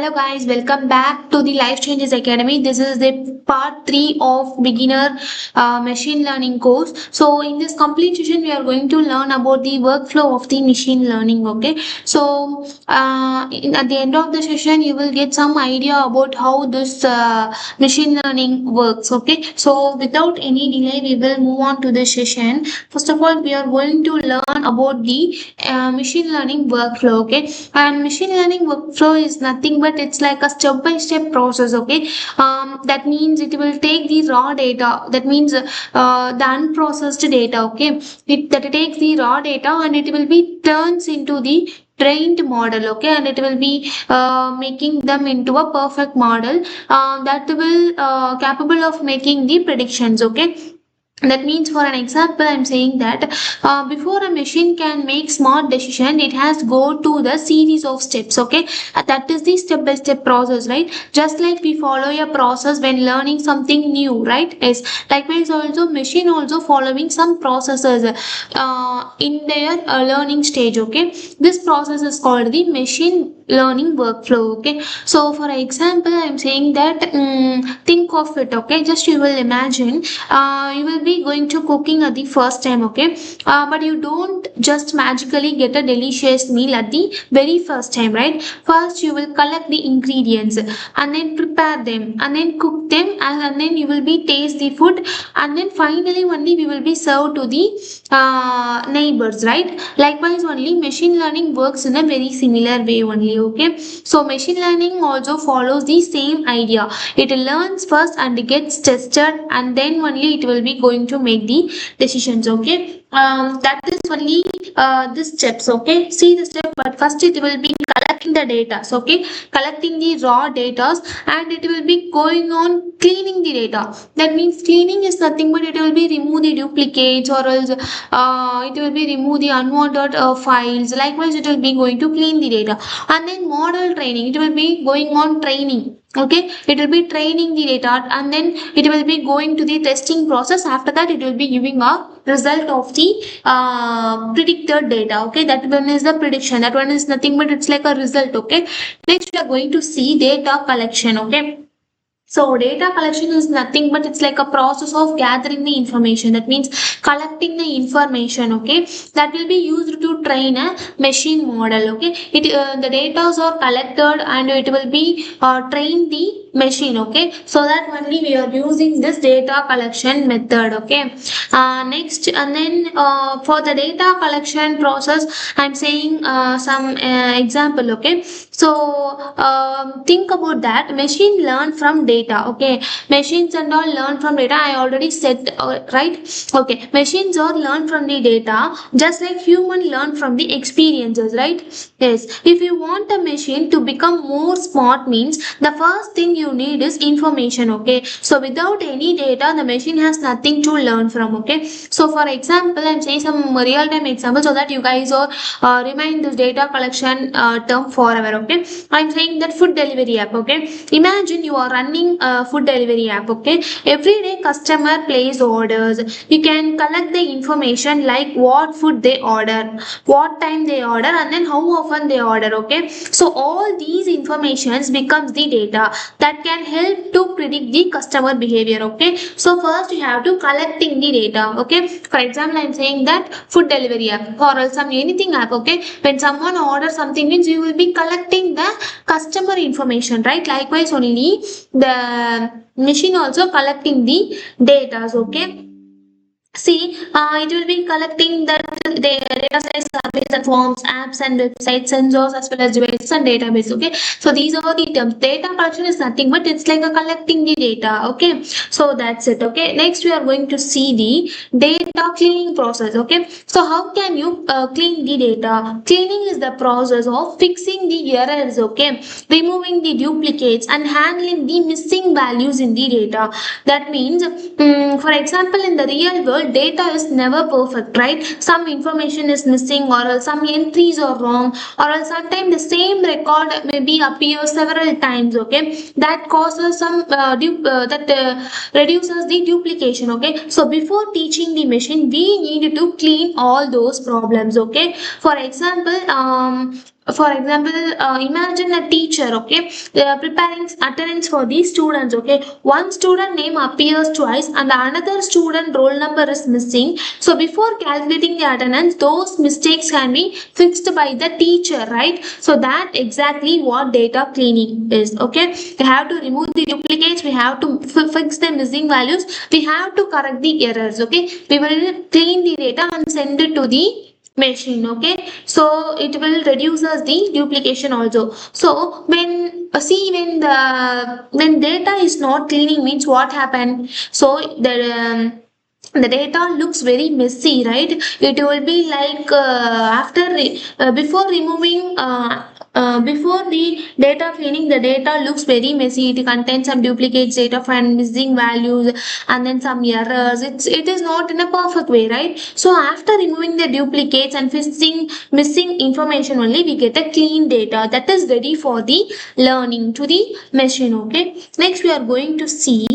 Hello guys, welcome back to the Life Changes Academy. This is the part 3 of beginner machine learning course. So in this complete session, we are going to learn about the workflow of the machine learning. Okay. So at the end of the session, you will get some idea about how this machine learning works. Okay. So without any delay, we will move on to the session. First of all, we are going to learn about the machine learning workflow. Okay. And machine learning workflow is nothing but it's like a step-by-step process. Okay. That means it will take the raw data, that means the unprocessed data. Okay. That takes the raw data and it will be turns into the trained model. Okay. And it will be making them into a perfect model that will capable of making the predictions. Okay. That means, for an example, I'm saying that before a machine can make smart decision, it has go to the series of steps. Okay. That is the step-by-step process, right? Just like we follow a process when learning something new, right? Yes. Likewise, also machine also following some processes in their learning stage. Okay. This process is called the machine learning workflow. Okay. So for example, I'm saying that think of it. Okay. Just you will imagine you will be going to cooking at the first time. Okay. But you don't just magically get a delicious meal at the very first time, right? First you will collect the ingredients and then prepare them and then cook them, and then you will be taste the food, and then finally only we will be served to the neighbors, right? Likewise only machine learning works in a very similar way only. Okay. So machine learning also follows the same idea. It learns first and gets tested, and then only it will be going to make the decisions. Okay. That is only the steps. Okay. See the step, but first it will be collecting the data. So, okay, collecting the raw data, and it will be going on cleaning the data. That means cleaning is nothing but it will be remove the duplicates, or else it will be remove the unwanted files. Likewise it will be going to clean the data, and then model training, it will be going on training. Okay, it will be training the data, and then it will be going to the testing process. After that it will be giving a result of the predicted data. Okay, that one is the prediction, that one is nothing but it's like a result. Okay, next we are going to see data collection. Okay. So data collection is nothing but it's like a process of gathering the information. That means collecting the information. Okay, that will be used to train a machine model. Okay, the data are collected and it will be train the machine. Okay, so that only we are using this data collection method. Okay. Next, and then for the data collection process, I'm saying some example. Okay, so think about that. Machine learn from data. Okay, machines and all learn from data. I already said right. Okay, machines all learn from the data just like human learn from the experiences, right? Yes. If you want a machine to become more smart, means the first thing you need is information. Okay, so without any data, the machine has nothing to learn from. Okay, so for example, I'm saying some real time example so that you guys are remind this data collection term forever. Okay, I'm saying that food delivery app. Okay, imagine you are running a food delivery app. Okay, every day customer place orders. You can collect the information like what food they order, what time they order, and then how often they order. Okay, so all these informations becomes the data that can help to predict the customer behavior. Okay, so first you have to collecting the data. Okay, for example, I'm saying that food delivery app or some anything app. Okay, when someone orders something, means you will be collecting the customer information, right? Likewise only the machine also collecting the data. Okay, see, it will be collecting the data sets, surveys and forms, apps and websites, sensors as well as devices and database. Okay, so these are the terms. Data collection is nothing but it's like a collecting the data. Okay, so that's it. Okay, next we are going to see the data cleaning process. Okay, so how can you clean the data? Cleaning is the process of fixing the errors. Okay, removing the duplicates and handling the missing values in the data. That means, for example, in the real world, data is never perfect, right? Some information is missing, or else some entries are wrong, or else sometimes the same record maybe appears several times. Okay, that causes some reduces the duplication. Okay, so before teaching the machine, we need to clean all those problems. Okay, for example, for example, imagine a teacher, okay, they are preparing attendance for these students, okay. One student name appears twice and another student roll number is missing. So before calculating the attendance, those mistakes can be fixed by the teacher, right? So that exactly what data cleaning is, okay. We have to remove the duplicates, we have to fix the missing values, we have to correct the errors, okay. We will clean the data and send it to the machine, okay. So it will reduce us the duplication also. So when see when data is not cleaning means what happened, so the data looks very messy, right? It will be like before removing before the data cleaning, the data looks very messy. It contains some duplicates, data and missing values, and then some errors. It is not in a perfect way, right? So after removing the duplicates and fixing missing information only, we get a clean data that is ready for the learning to the machine, okay. Next we are going to see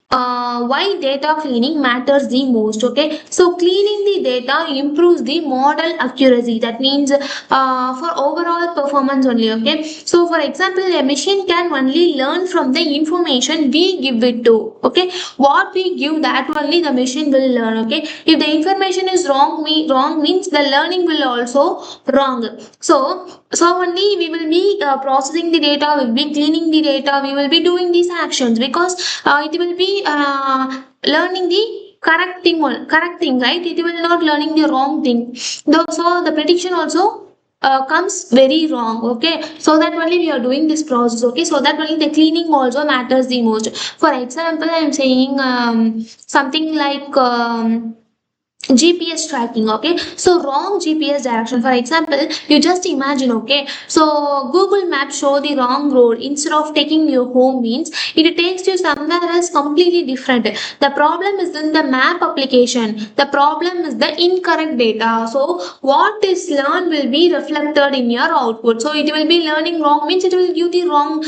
why data cleaning matters the most, okay. So cleaning the data improves the model accuracy, that means for overall performance only, okay. So for example, a machine can only learn from the information we give it to, okay. What we give, that only the machine will learn, okay. If the information is wrong means the learning will also wrong. So only we will be processing the data, we will be cleaning the data, we will be doing these actions, because it will be learning the correct thing, right? It will not learning the wrong thing. So the prediction also comes very wrong, okay. So that only we are doing this process, okay. So that only the cleaning also matters the most. For example, I am saying something like GPS tracking, okay. So wrong GPS direction, for example, you just imagine, okay. So Google Maps show the wrong road, instead of taking your home means it takes you somewhere else completely different. The problem is in the map application, the problem is the incorrect data. So what is learned will be reflected in your output. So it will be learning wrong means it will give the wrong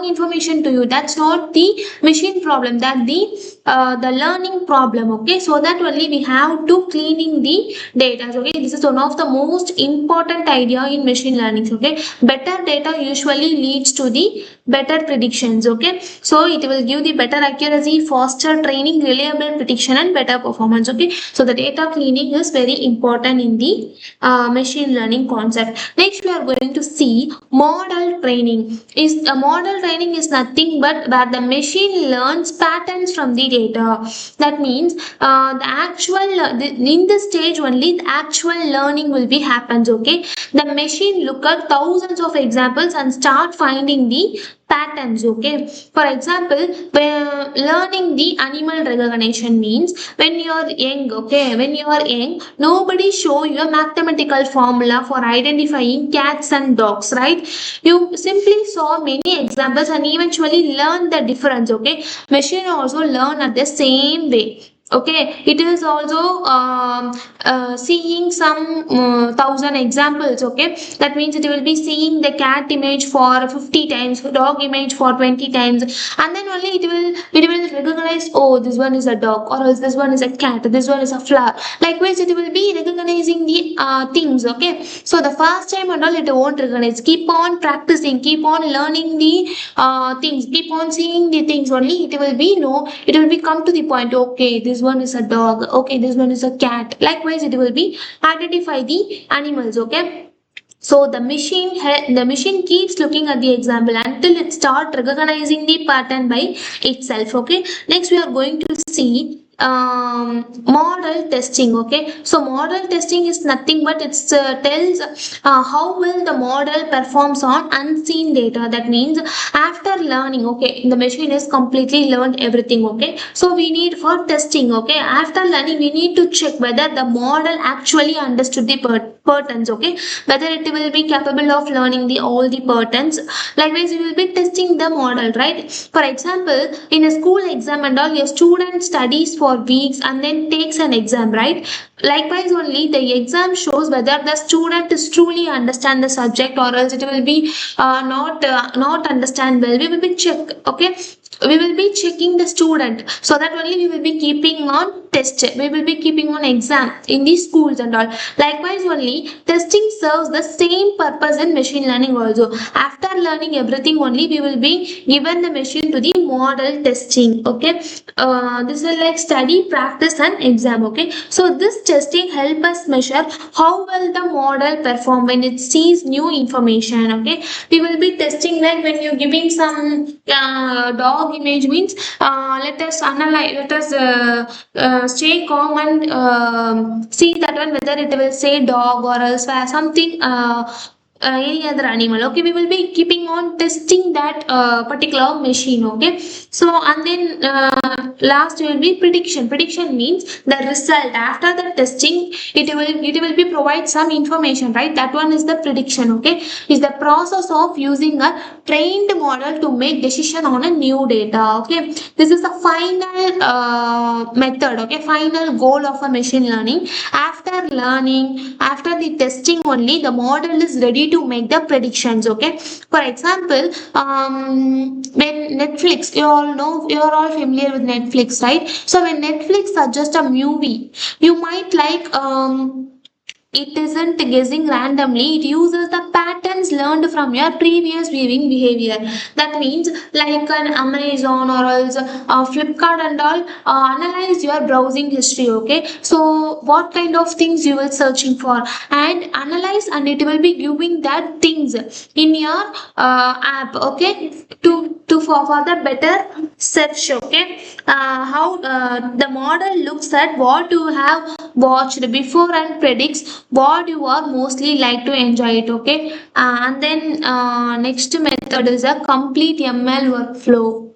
information to you. That's not the machine problem, that the learning problem, okay. So that only we have to cleaning the data, okay. This is one of the most important idea in machine learning, okay. Better data usually leads to the better predictions, okay. So it will give the better accuracy, faster training, reliable prediction and better performance, okay. So the data cleaning is very important in the machine learning concept. Next we are going to see model training. Model training is nothing but where the machine learns patterns from the data. That means in this stage only the actual learning will be happens, okay. The machine look at thousands of examples and start finding the patterns, okay. For example, learning the animal recognition means when you are young, okay, when you are young, nobody show you a mathematical formula for identifying cats and dogs, right? You simply saw many examples and eventually learn the difference, okay. Machine also learn at the same way, okay. It is also seeing some 1,000 examples, okay. That means it will be seeing the cat image for 50 times, dog image for 20 times, and then only it will recognize, oh, this one is a dog, or else this one is a cat, this one is a flower. Likewise it will be recognizing the things, okay. So the first time and all it won't recognize. Keep on practicing, keep on learning the things, keep on seeing the things, only it will be it will be come to the point, okay, this one is a dog, okay, this one is a cat. Likewise it will be identify the animals, okay. So the machine keeps looking at the example until it start recognizing the pattern by itself, okay. Next we are going to see model testing, okay. So model testing is nothing but it tells how well the model performs on unseen data. That means after learning, okay, the machine is completely learned everything, okay. So we need for testing, okay. After learning we need to check whether the model actually understood the patterns, okay, whether it will be capable of learning the all the patterns. Likewise we will be testing the model, right? For example, in a school exam and all, your student studies for weeks and then takes an exam, right? Likewise only the exam shows whether the student is truly understand the subject, or else it will be not understand well. We will be check, okay, we will be checking the student, so that only we will be keeping on test. We will be keeping on exam in the schools and all. Likewise only, testing serves the same purpose in machine learning also. After learning everything only, we will be given the machine to the model testing. Okay, this is like study, practice and exam. Okay, so this testing help us measure how well the model perform when it sees new information. Okay, we will be testing like when you're giving some dog image means let us analyze, let us stay calm and see that one whether it will say dog or else something any other animal. Okay, we will be keeping on testing that particular machine. Okay, so and then last will be prediction. Prediction means the result after the testing, it will be provide some information, right? That one is the prediction. Okay, is the process of using a trained model to make decision on a new data. Okay, this is the final method. Okay, final goal of a machine learning. After learning, after the testing only, the model is ready to make the predictions. Okay, for example, when Netflix, you all know, you are all familiar with Netflix, right? So when Netflix suggests a movie, you might like it isn't guessing randomly, it uses the patterns learned from your previous viewing behavior. That means like an Amazon or else Flipkart and all analyze your browsing history. Okay, so what kind of things you will searching for and analyze, and it will be giving that things in your app. Okay, to for the better search. Okay, how the model looks at what you have watched before and predicts what you are mostly like to enjoy it. Okay, and then next method is a complete ML workflow.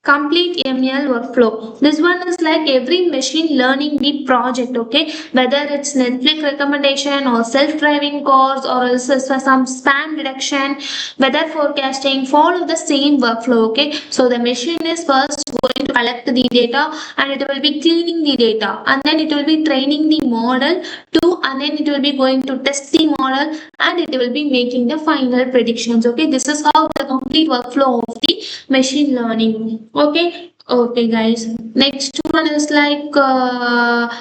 Complete ML workflow. This one is like every machine learning deep project. Okay, whether it's Netflix recommendation or self-driving cars or also some spam detection, weather forecasting, follow the same workflow. Okay, so the machine is first going to collect the data and it will be cleaning the data, and then it will be training the model to, and then it will be going to test the model and it will be making the final predictions. Okay, this is how the complete workflow of the machine learning. Okay, okay guys, next one is like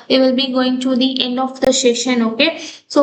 we will be going to the end of the session. Okay, so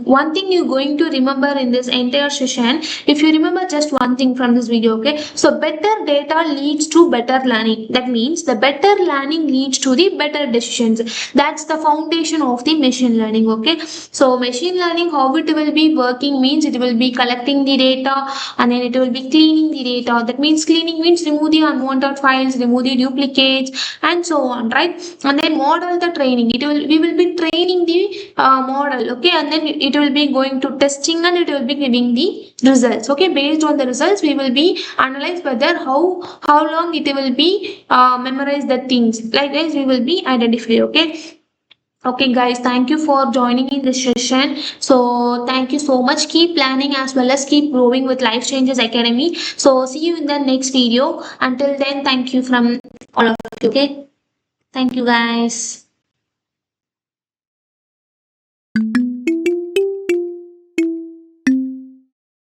one thing you're going to remember in this entire session, if you remember just one thing from this video. Okay, so better data leads to better learning. That means the better learning leads to the better decisions. That's the foundation of the machine learning. Okay, so machine learning, how it will be working means it will be collecting the data and then it will be cleaning the data. That means cleaning means remove the unwanted files, remove the duplicates and so on, right? And then model the training. We will be training the model. Okay, and then it will be going to testing and it will be giving the results. Okay, based on the results we will be analyze whether how long it will be memorize the things. Like this we will be identify. Okay, okay guys, thank you for joining in this session. So thank you so much. Keep planning as well as keep growing with Life Changes Academy. So see you in the next video. Until then, thank you from all of you. Okay, thank you guys.